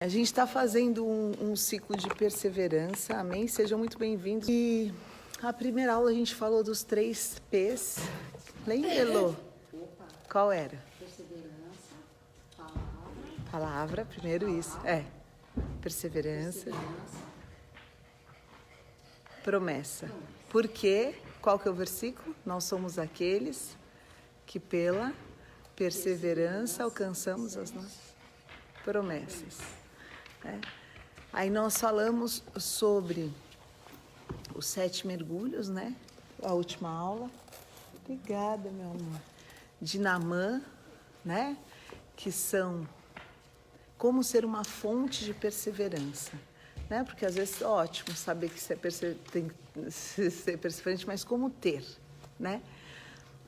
A gente está fazendo um ciclo de perseverança, amém? Sejam muito bem-vindos. E a primeira aula a gente falou dos 3 P's. Lembra, Elô? Qual era? Perseverança, Palavra, primeiro isso. Perseverança. Promessa. Por quê? Qual que é o versículo? Nós somos aqueles que pela perseverança alcançamos as nossas promessas. Aí nós falamos sobre os 7 mergulhos, né? A última aula. Obrigada, meu amor. De Naamã, né? Que são como ser uma fonte de perseverança, né? Porque às vezes é ótimo saber que você tem que ser perseverante, mas como ter, né?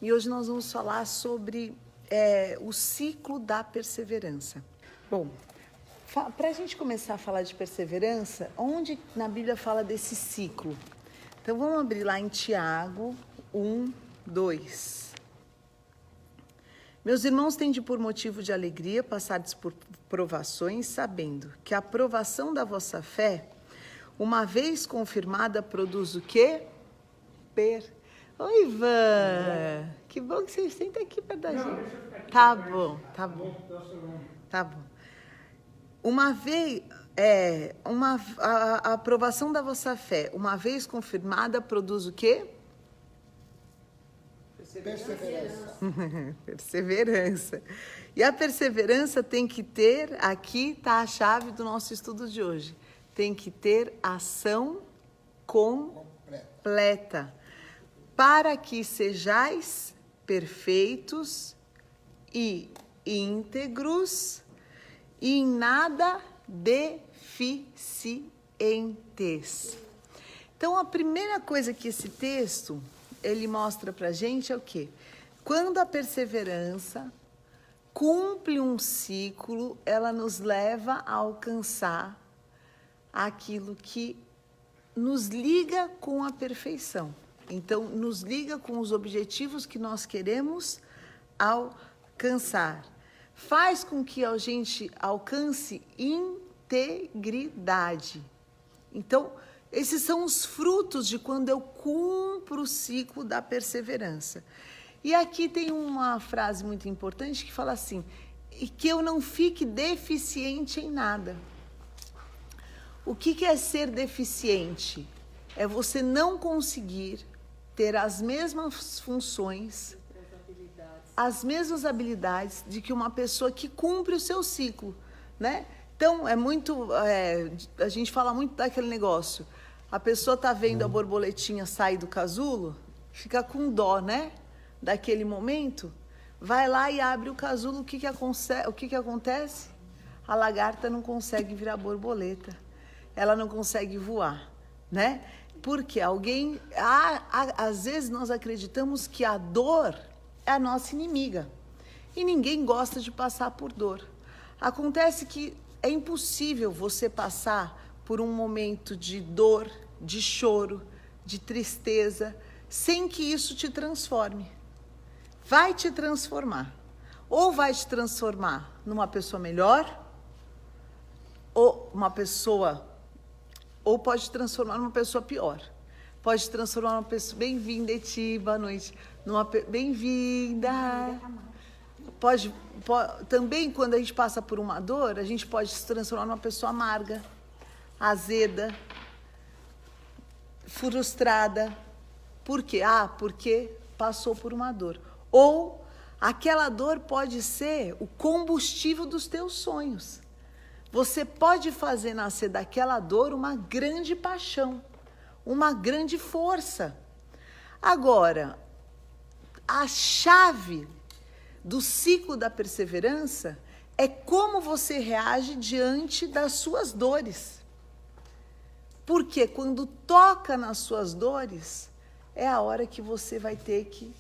E hoje nós vamos falar sobre o ciclo da perseverança. Bom, para a gente começar a falar de perseverança, onde na Bíblia fala desse ciclo? Então vamos abrir lá em Tiago 1, 2. Meus irmãos, tende por motivo de alegria passardes por provações, sabendo que a provação da vossa fé, uma vez confirmada, produz o quê? Oi, Ivan! Que bom que você senta aqui perto da gente. Tá bom. Tá bom. Uma vez, a aprovação da vossa fé, uma vez confirmada, produz o quê? perseverança. Perseverança. E a perseverança tem que ter, aqui está a chave do nosso estudo de hoje, tem que ter ação completa, para que sejais perfeitos e íntegros, e em nada deficientes. Então, a primeira coisa que esse texto, ele mostra pra gente é o quê? Quando a perseverança cumpre um ciclo, ela nos leva a alcançar aquilo que nos liga com a perfeição. Então, nos liga com os objetivos que nós queremos alcançar. Faz com que a gente alcance integridade. Então, esses são os frutos de quando eu cumpro o ciclo da perseverança. E aqui tem uma frase muito importante que fala assim, e que eu não fique deficiente em nada. O que é ser deficiente? É você não conseguir ter as mesmas funções, as mesmas habilidades de que uma pessoa que cumpre o seu ciclo, né? Então, a gente fala muito daquele negócio, a pessoa está vendo a borboletinha sair do casulo, fica com dó, né? Daquele momento, vai lá e abre o casulo, o que acontece? A lagarta não consegue virar borboleta, ela não consegue voar, né? Porque às vezes nós acreditamos que a dor é a nossa inimiga. E ninguém gosta de passar por dor. Acontece que é impossível você passar por um momento de dor, de choro, de tristeza, sem que isso te transforme. Vai te transformar. Ou vai te transformar numa pessoa melhor, ou pode te transformar numa pessoa pior. Pode te transformar numa pessoa... Bem-vinda, Eti, boa noite. Bem-vinda. Também, quando a gente passa por uma dor, a gente pode se transformar numa pessoa amarga, azeda, frustrada. Por quê? Porque passou por uma dor. Ou aquela dor pode ser o combustível dos teus sonhos. Você pode fazer nascer daquela dor uma grande paixão, uma grande força. Agora, a chave do ciclo da perseverança é como você reage diante das suas dores. Porque quando toca nas suas dores, é a hora que você vai ter que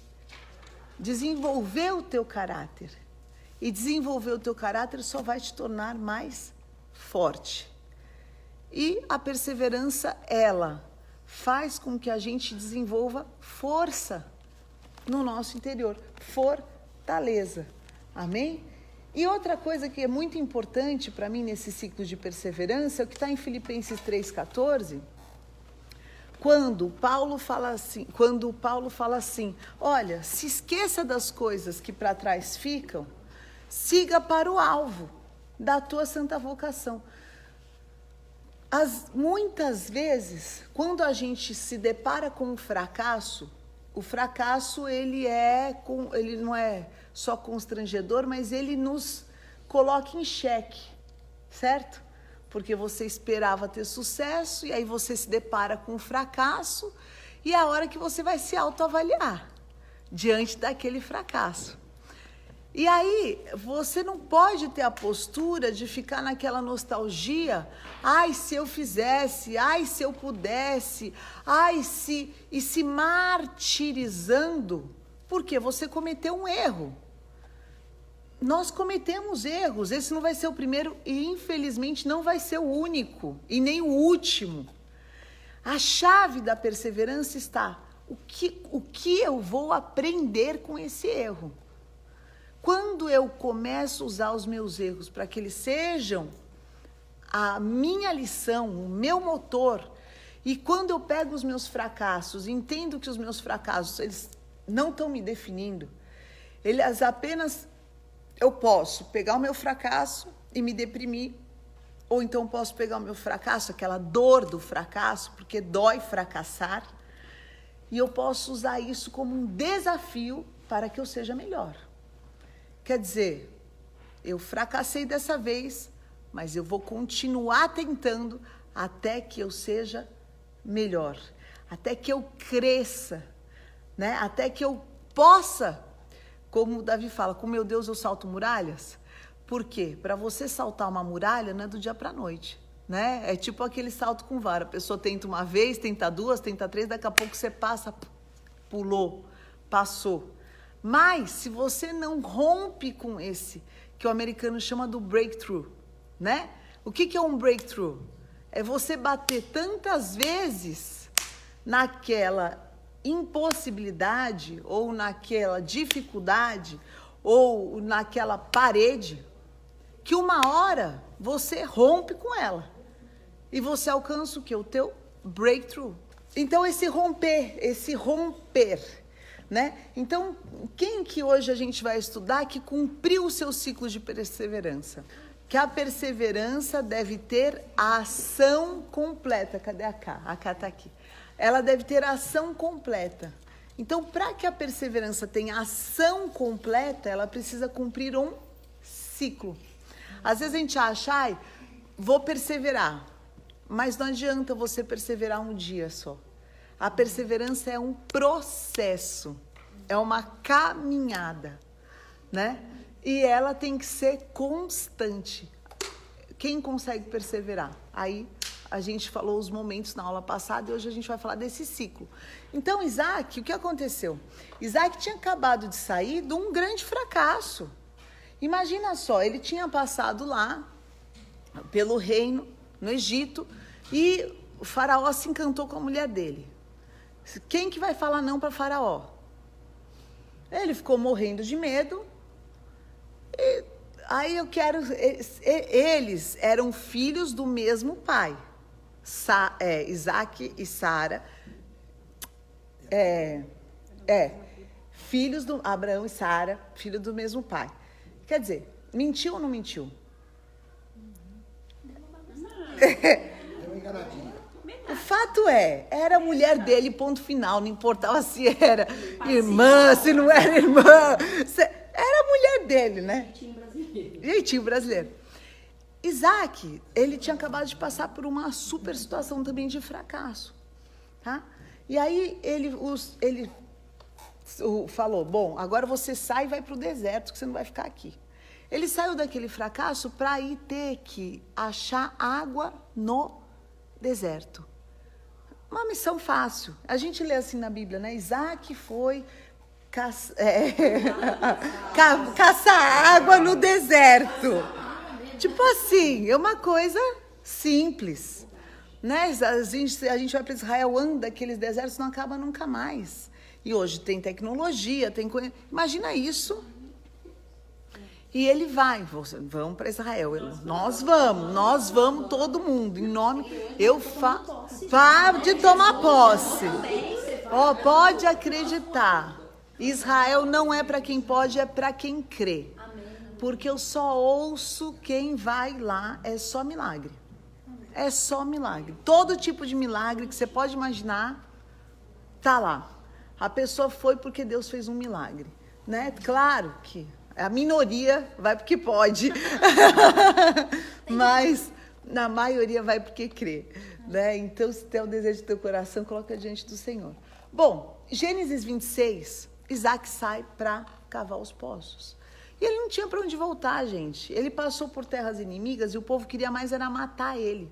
desenvolver o teu caráter. E desenvolver o teu caráter só vai te tornar mais forte. E a perseverança, ela faz com que a gente desenvolva força no nosso interior, fortaleza. Amém? E outra coisa que é muito importante para mim nesse ciclo de perseverança é o que está em Filipenses 3,14, quando Paulo fala assim, olha, se esqueça das coisas que para trás ficam, siga para o alvo da tua santa vocação. Muitas vezes, quando a gente se depara com o fracasso ele não é só constrangedor, mas ele nos coloca em xeque, certo? Porque você esperava ter sucesso e aí você se depara com o fracasso e é a hora que você vai se autoavaliar diante daquele fracasso. E aí, você não pode ter a postura de ficar naquela nostalgia, ai, se eu fizesse, ai, se eu pudesse, e se martirizando, porque você cometeu um erro. Nós cometemos erros, esse não vai ser o primeiro e, infelizmente, não vai ser o único e nem o último. A chave da perseverança está, o que eu vou aprender com esse erro? Quando eu começo a usar os meus erros para que eles sejam a minha lição, o meu motor, e quando eu pego os meus fracassos, entendo que os meus fracassos, eles não estão me definindo, eles apenas, eu posso pegar o meu fracasso e me deprimir, ou então posso pegar o meu fracasso, aquela dor do fracasso, porque dói fracassar, e eu posso usar isso como um desafio para que eu seja melhor. Quer dizer, eu fracassei dessa vez, mas eu vou continuar tentando até que eu seja melhor, até que eu cresça, né? Até que eu possa, como o Davi fala, com meu Deus eu salto muralhas. Por quê? Para você saltar uma muralha não é do dia para a noite, né? É tipo aquele salto com vara, a pessoa tenta uma vez, tenta duas, tenta três, daqui a pouco você passa, pulou, passou. Mas, se você não rompe com esse, que o americano chama do breakthrough, né? O que é um breakthrough? É você bater tantas vezes naquela impossibilidade, ou naquela dificuldade, ou naquela parede, que uma hora você rompe com ela. E você alcança o quê? O teu breakthrough. Então, esse romper, né? Então, quem que hoje a gente vai estudar que cumpriu o seu ciclo de perseverança? Que a perseverança deve ter a ação completa. Cadê a K? A K está aqui. Ela deve ter a ação completa. Então, para que a perseverança tenha ação completa, ela precisa cumprir um ciclo. Às vezes a gente acha, vou perseverar. Mas não adianta você perseverar um dia só. A perseverança é um processo, é uma caminhada, né? E ela tem que ser constante. Quem consegue perseverar? Aí a gente falou os momentos na aula passada e hoje a gente vai falar desse ciclo. Então, Isaac, o que aconteceu? Isaac tinha acabado de sair de um grande fracasso. Imagina só, ele tinha passado lá pelo reino, no Egito, e o faraó se encantou com a mulher dele. Quem que vai falar não para Faraó? Ele ficou morrendo de medo. E aí eles eram filhos do mesmo pai. Isaac e Sara. Filhos do Abraão e Sara, filhos do mesmo pai. Quer dizer, mentiu ou não mentiu? Deu uma enganadinha. O fato era a mulher dele, ponto final. Não importava se era irmã, se não era irmã. Era a mulher dele, né? Jeitinho brasileiro. Isaac, ele tinha acabado de passar por uma super situação também de fracasso. Tá? E aí ele falou, bom, agora você sai e vai para o deserto, que você não vai ficar aqui. Ele saiu daquele fracasso para ir ter que achar água no deserto. Uma missão fácil. A gente lê assim na Bíblia, né? Isaac foi caçar água no deserto. Tipo assim, é uma coisa simples. Né? A gente vai para Israel, anda, aqueles desertos não acabam nunca mais. E hoje tem tecnologia, tem... Imagina isso. E ele vai, vamos para Israel. Nós vamos todo mundo, em nome. Pode tomar posse. Ó, pode acreditar. Israel não é para quem pode, é para quem crê. Porque eu só ouço quem vai lá, é só milagre. É só milagre. Todo tipo de milagre que você pode imaginar, tá lá. A pessoa foi porque Deus fez um milagre, né? Claro que a minoria vai porque pode, mas na maioria vai porque crê, né? Então, se tem o desejo do teu coração, coloca diante do Senhor. Bom, Gênesis 26, Isaac sai para cavar os poços. E ele não tinha para onde voltar, gente. Ele passou por terras inimigas e o povo queria mais era matar ele.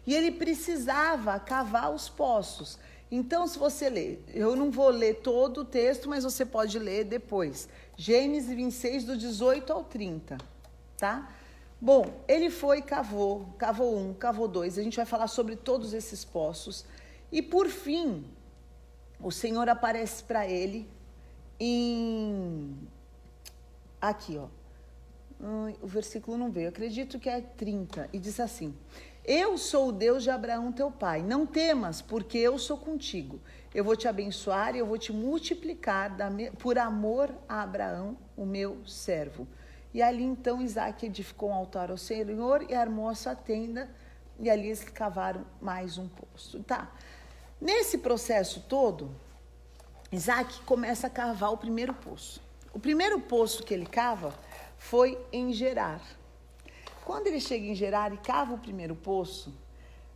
E ele precisava cavar os poços. Então, se você ler, eu não vou ler todo o texto, mas você pode ler depois. Gênesis 26, do 18 ao 30, tá? Bom, ele foi e cavou um, cavou dois. A gente vai falar sobre todos esses poços. E, por fim, o Senhor aparece para ele aqui, ó. O versículo não veio, acredito que é 30. E diz assim: eu sou o Deus de Abraão, teu pai. Não temas, porque eu sou contigo. Eu vou te abençoar e eu vou te multiplicar por amor a Abraão, o meu servo. E ali então Isaac edificou um altar ao Senhor e armou a sua tenda. E ali eles cavaram mais um poço. Tá. Nesse processo todo, Isaac começa a cavar o primeiro poço. O primeiro poço que ele cava foi em Gerar. Quando ele chega em Gerar e cava o primeiro poço,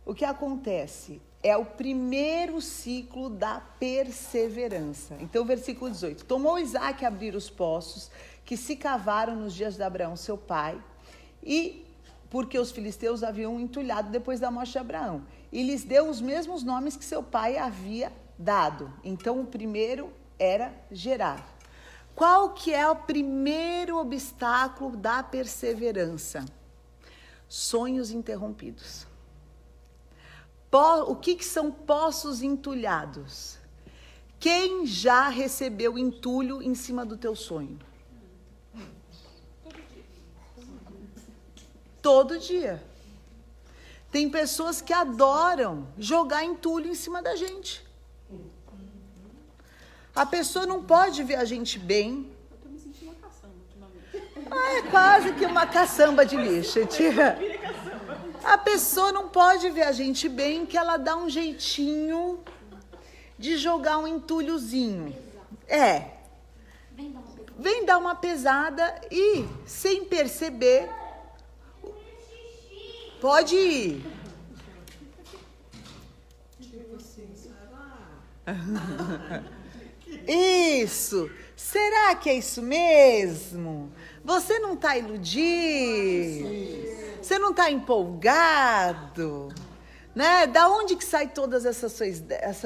o que acontece? É o primeiro ciclo da perseverança. Então, versículo 18. Tomou Isaac a abrir os poços que se cavaram nos dias de Abraão, seu pai, e porque os filisteus haviam entulhado depois da morte de Abraão. E lhes deu os mesmos nomes que seu pai havia dado. Então, o primeiro era Gerar. Qual que é o primeiro obstáculo da perseverança? Sonhos interrompidos. O que são poços entulhados? Quem já recebeu entulho em cima do teu sonho? Todo dia. Tem pessoas que adoram jogar entulho em cima da gente. A pessoa não pode ver a gente bem. Eu tô me sentindo uma caçamba ultimamente. É quase que uma caçamba de lixo, tia. A pessoa não pode ver a gente bem, que ela dá um jeitinho de jogar um entulhozinho. Vem dar uma pesada e, sem perceber, pode ir. Isso. Será que é isso mesmo? Você não está iludido? Você não está empolgado? Né? Da onde que saem todas essas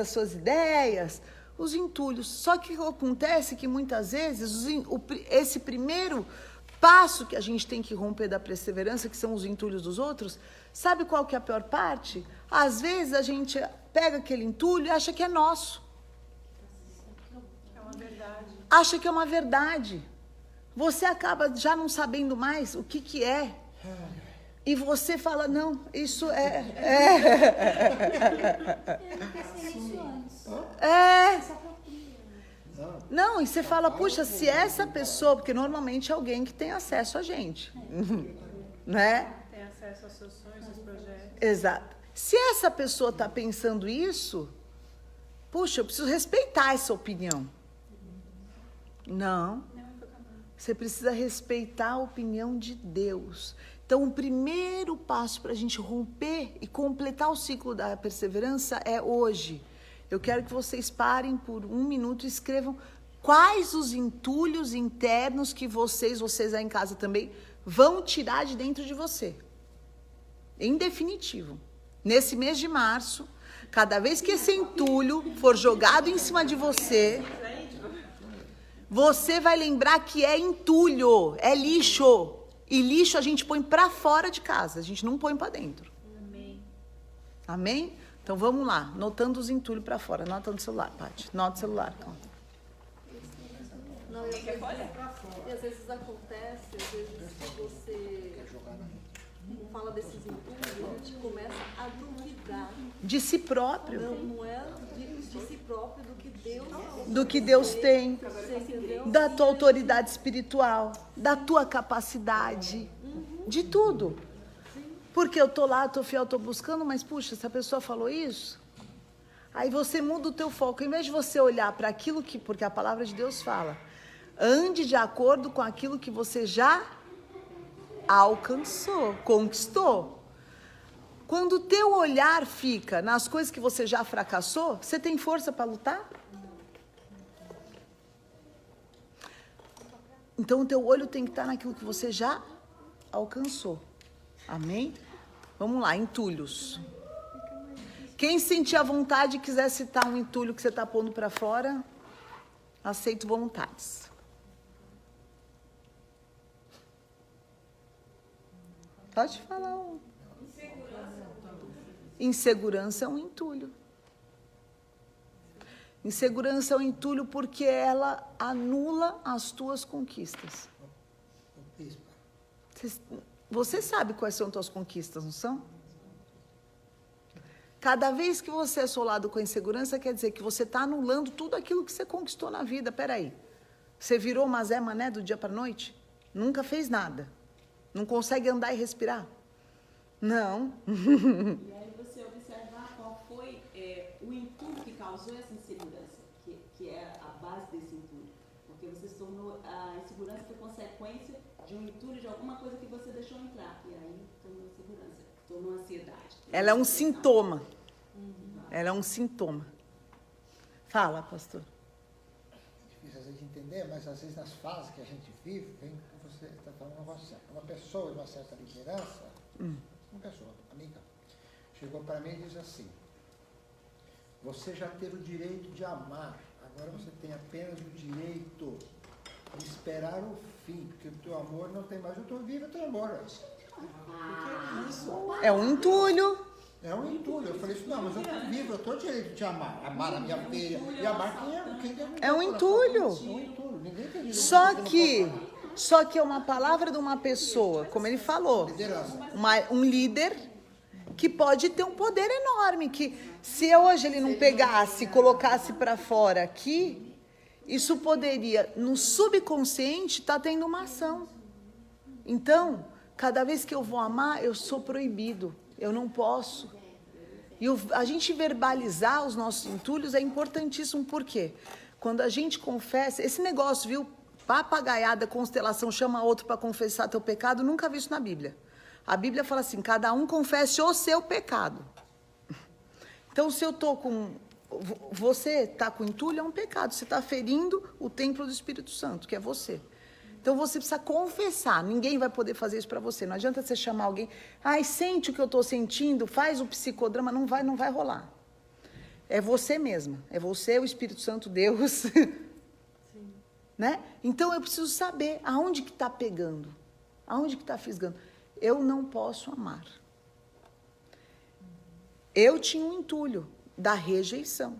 suas ideias? Os entulhos. Só que acontece que muitas vezes esse primeiro passo que a gente tem que romper da perseverança, que são os entulhos dos outros, sabe qual que é a pior parte? Às vezes a gente pega aquele entulho e acha que é nosso. Acha que é uma verdade. Você acaba já não sabendo mais o que é. E você fala, não, isso Não, e você fala, puxa, se essa pessoa, porque normalmente é alguém que tem acesso a gente, né? Tem acesso aos seus sonhos, aos projetos. Exato. Se essa pessoa está pensando isso, puxa, eu preciso respeitar essa opinião. Não. Você precisa respeitar a opinião de Deus. Então, o primeiro passo para a gente romper e completar o ciclo da perseverança é hoje. Eu quero que vocês parem por 1 minuto e escrevam quais os entulhos internos que vocês aí em casa também, vão tirar de dentro de você. Em definitivo. Nesse mês de março, cada vez que esse entulho for jogado em cima de você, você vai lembrar que é entulho, é lixo. E lixo a gente põe para fora de casa, a gente não põe para dentro. Amém. Amém? Então vamos lá, notando os entulhos para fora. Nota no celular, Paty. Nota no celular. Não, e às vezes acontece, às vezes você fala desses impulsos, a gente começa a duvidar. De si próprio. Não é de si próprio, Do que Deus tem. Você entendeu? Da tua autoridade espiritual. Da tua capacidade. De tudo. Porque eu tô lá, tô fiel, tô buscando, mas puxa, essa pessoa falou isso. Aí você muda o teu foco. Em vez de você olhar para aquilo que... Porque a palavra de Deus fala. Ande de acordo com aquilo que você já alcançou, conquistou. Quando o teu olhar fica nas coisas que você já fracassou, você tem força para lutar? Então o teu olho tem que estar naquilo que você já alcançou. Amém? Vamos lá, entulhos. Quem sentir a vontade e quiser citar um entulho que você está pondo para fora, aceito vontades. Pode falar um. Insegurança é um entulho. Insegurança é um entulho porque ela anula as tuas conquistas. Você sabe quais são tuas conquistas, não são? Cada vez que você é assolado com a insegurança, quer dizer que você está anulando tudo aquilo que você conquistou na vida. Peraí, você virou uma Zé Mané do dia para a noite? Nunca fez nada. Não consegue andar e respirar? Não. E aí você observar qual foi o entulho que causou essa insegurança, que é a base desse entulho. Porque você se tornou, a insegurança foi consequência de um entulho, de alguma coisa que você deixou entrar. E aí tornou insegurança, tornou ansiedade. Ela é um sintoma. Ela é um sintoma. Fala, pastor. É difícil às vezes de entender, mas às vezes nas fases que a gente vive, vem que você está falando um negócio certo. Uma pessoa de uma certa liderança, uma pessoa, amiga, chegou para mim e disse assim: você já teve o direito de amar, agora você tem apenas o direito de esperar o fim, porque o teu amor não tem mais. Eu estou vivo, eu estou embora. O que é isso? É um entulho. É um entulho. Eu falei assim, não, mas eu estou vivo, eu tenho direito de amar. Amar a minha filha e amar quem deve. É um entulho. É um entulho. Ninguém tem direito. Só que é uma palavra de uma pessoa, como ele falou, um líder que pode ter um poder enorme, que se hoje ele não pegasse e colocasse para fora aqui, isso poderia, no subconsciente, estar tendo uma ação. Então, cada vez que eu vou amar, eu sou proibido, eu não posso. E a gente verbalizar os nossos entulhos é importantíssimo, por quê? Quando a gente confessa, esse negócio, viu, papagaiada, constelação, chama outro para confessar teu pecado, nunca vi isso na Bíblia. A Bíblia fala assim, cada um confesse o seu pecado. Então, se eu estou com... Você está com entulho, é um pecado. Você está ferindo o templo do Espírito Santo, que é você. Então, você precisa confessar. Ninguém vai poder fazer isso para você. Não adianta você chamar alguém, ai, sente o que eu estou sentindo, faz o psicodrama, não vai rolar. É você mesma. É você, o Espírito Santo, Deus. Sim. Né? Então, eu preciso saber aonde que está pegando. Aonde que está fisgando. Eu não posso amar. Eu tinha um entulho da rejeição.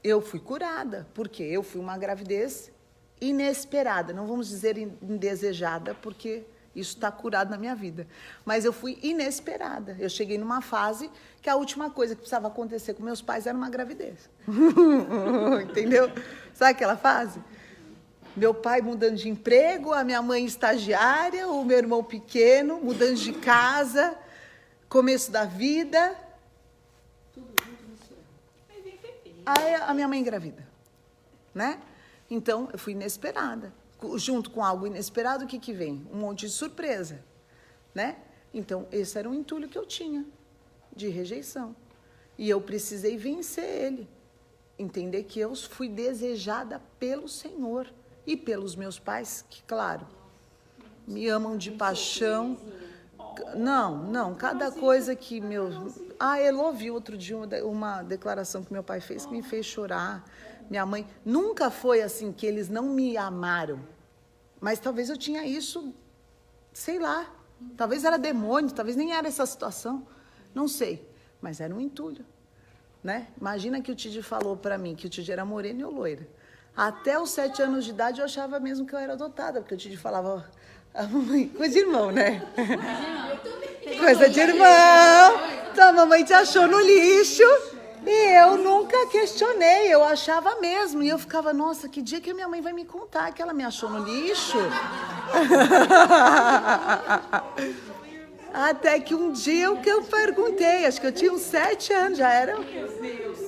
Eu fui curada, porque eu fui uma gravidez inesperada. Não vamos dizer indesejada, porque isso está curado na minha vida. Mas eu fui inesperada. Eu cheguei numa fase que a última coisa que precisava acontecer com meus pais era uma gravidez. Entendeu? Sabe aquela fase? Meu pai mudando de emprego, a minha mãe estagiária, o meu irmão pequeno, mudando de casa, começo da vida. Tudo junto misturado. Aí a minha mãe engravida, né? Então, eu fui inesperada. Junto com algo inesperado, o que que vem? Um monte de surpresa, né? Então, esse era um entulho que eu tinha, de rejeição. E eu precisei vencer ele. Entender que eu fui desejada pelo Senhor. E pelos meus pais, que, claro, me amam de paixão. Não, cada coisa que meus... eu ouvi outro dia uma declaração que meu pai fez que me fez chorar. Minha mãe... Nunca foi assim que eles não me amaram. Mas talvez eu tinha isso, sei lá. Talvez era demônio, talvez nem era essa situação. Não sei, mas era um entulho. né? Imagina que o Tidi falou para mim que o Tidi era moreno e eu loira. Até os 7 anos de idade eu achava mesmo que eu era adotada, porque o Tidi falava, a mamãe, coisa de irmão, né? Coisa de irmão, então a mamãe te achou no lixo. E eu nunca questionei, eu achava mesmo. E eu ficava, nossa, que dia que a minha mãe vai me contar que ela me achou no lixo? Até que um dia o que eu perguntei, acho que eu tinha uns 7 anos, já era.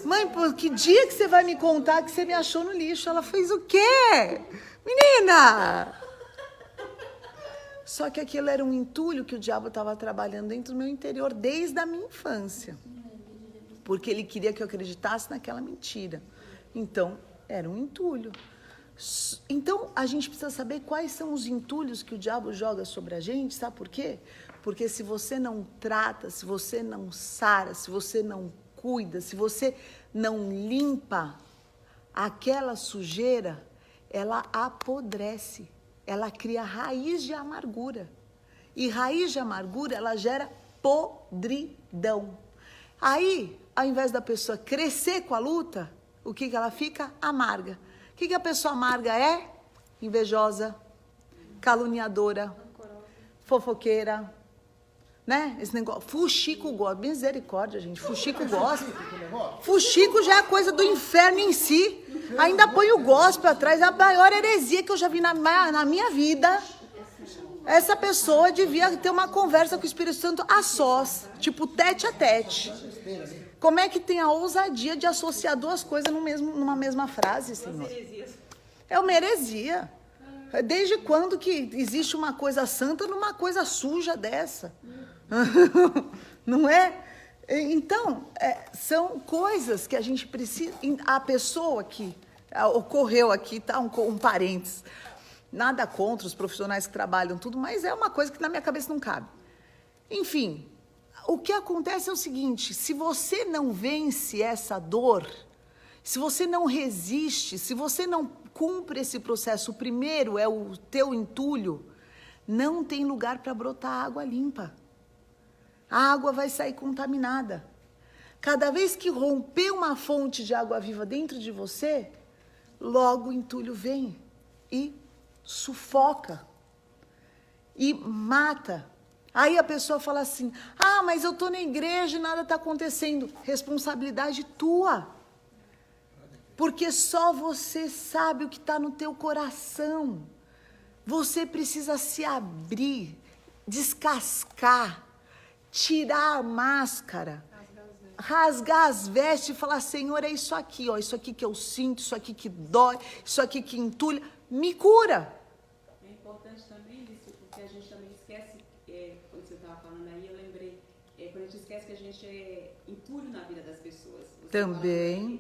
Mãe, pô, que dia que você vai me contar que você me achou no lixo? Ela fez o quê? Menina! Só que aquilo era um entulho que o diabo estava trabalhando dentro do meu interior desde a minha infância. Porque ele queria que eu acreditasse naquela mentira. Então, era um entulho. Então, a gente precisa saber quais são os entulhos que o diabo joga sobre a gente, sabe por quê? Porque se você não trata, se você não sara, se você não cuida, se você não limpa, aquela sujeira, ela apodrece, ela cria raiz de amargura. E raiz de amargura, ela gera podridão. Aí, ao invés da pessoa crescer com a luta, o que ela fica? Amarga. O que a pessoa amarga é? Invejosa, caluniadora, fofoqueira, né? Esse negócio, fuxico gosta, misericórdia, gente, fuxico gosta. Fuxico já é coisa do inferno em si. Ainda põe o gospel atrás, a maior heresia que eu já vi na minha vida. Essa pessoa devia ter uma conversa com o Espírito Santo a sós, tipo tete a tete. Como é que tem a ousadia de associar duas coisas numa mesma frase, Senhor? É uma heresia. Desde quando que existe uma coisa santa numa coisa suja dessa? Não é? Então, são coisas que a gente precisa... A pessoa que ocorreu aqui, tá? Um parênteses. Nada contra os profissionais que trabalham tudo, mas é uma coisa que na minha cabeça não cabe. Enfim, o que acontece é o seguinte, se você não vence essa dor, se você não resiste, se você não cumpre esse processo, o primeiro é o teu entulho, não tem lugar para brotar água limpa. A água vai sair contaminada. Cada vez que romper uma fonte de água viva dentro de você, logo o entulho vem e sufoca e mata. Aí a pessoa fala assim, mas eu estou na igreja e nada está acontecendo. Responsabilidade tua. Porque só você sabe o que está no teu coração. Você precisa se abrir, descascar, tirar a máscara, rasgar as vestes e falar, Senhor, é isso aqui, ó, isso aqui que eu sinto, isso aqui que dói, isso aqui que entulha, me cura. É importante também, isso, porque a gente também esquece, quando você estava falando aí, eu lembrei, quando a gente esquece que a gente é entulho na vida das pessoas. Você também.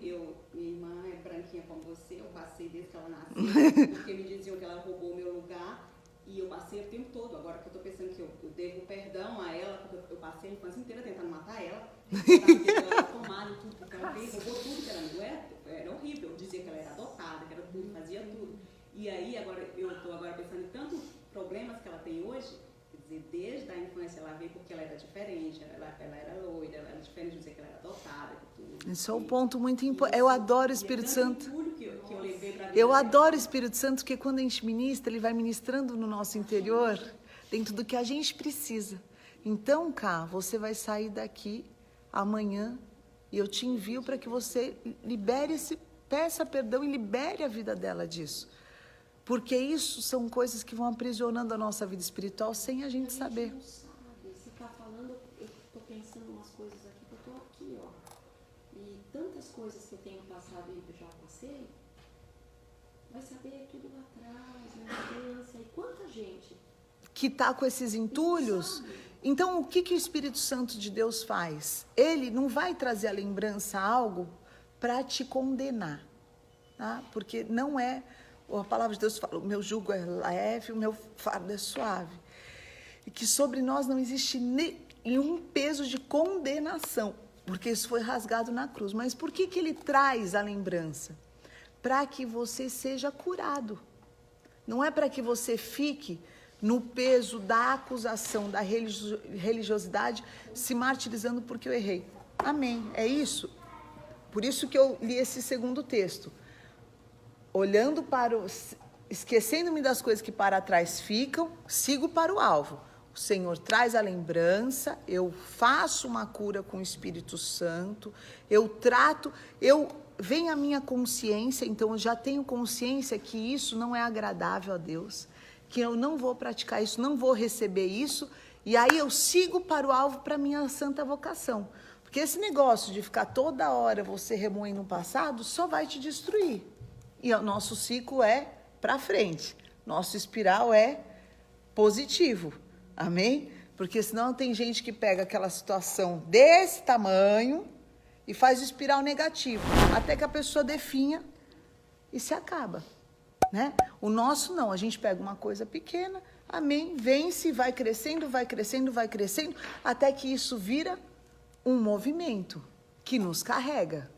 Minha irmã é branquinha como você, eu passei desde que ela nasceu, porque me diziam que ela roubou o meu lugar, e eu passei o tempo todo. Agora que eu estou pensando que eu devo perdão a ela, porque eu passei a infância inteira tentando matar ela, ela tomada e tudo, porque ela fez, roubou tudo que ela não era horrível. Eu dizia que ela era adotada, que era tudo, fazia tudo. E aí, agora eu estou pensando em tantos problemas que ela tem hoje, quer dizer, desde a infância ela veio porque ela era diferente, ela era loira, ela era diferente de dizer que ela era adotada. Tudo. Isso é um ponto muito importante. Eu adoro o Espírito Santo. Eu adoro o Espírito Santo, porque quando a gente ministra, ele vai ministrando no nosso interior, dentro do que a gente precisa. Então, Cá, você vai sair daqui amanhã e eu te envio para que você peça perdão e libere a vida dela disso. Porque isso são coisas que vão aprisionando a nossa vida espiritual sem a gente saber. Não sabe. Você está falando, eu estou pensando umas coisas aqui, eu estou aqui, ó. E tantas coisas que eu tenho passado e já passei, vai saber tudo lá atrás, na infância. E quanta gente que está com esses entulhos. Então, o que o Espírito Santo de Deus faz? Ele não vai trazer a lembrança a algo para te condenar, tá? Porque não é... A palavra de Deus fala, o meu jugo é leve, o meu fardo é suave. E que sobre nós não existe nenhum peso de condenação, porque isso foi rasgado na cruz. Mas por que ele traz a lembrança? Para que você seja curado. Não é para que você fique no peso da acusação, da religiosidade, se martirizando porque eu errei. Amém. É isso? por isso que eu li esse segundo texto. Olhando para o... Esquecendo-me das coisas que para trás ficam, sigo para o alvo. O Senhor traz a lembrança, eu faço uma cura com o Espírito Santo, eu trato, vem a minha consciência, então eu já tenho consciência que isso não é agradável a Deus, que eu não vou praticar isso, não vou receber isso, e aí eu sigo para o alvo, para a minha santa vocação. Porque esse negócio de ficar toda hora você remoendo o passado só vai te destruir. E o nosso ciclo é para frente, nosso espiral é positivo. Amém? Porque senão tem gente que pega aquela situação desse tamanho e faz o espiral negativo, até que a pessoa definha e se acaba, né? O nosso não, a gente pega uma coisa pequena, amém, vence, vai crescendo, vai crescendo, vai crescendo, até que isso vira um movimento que nos carrega.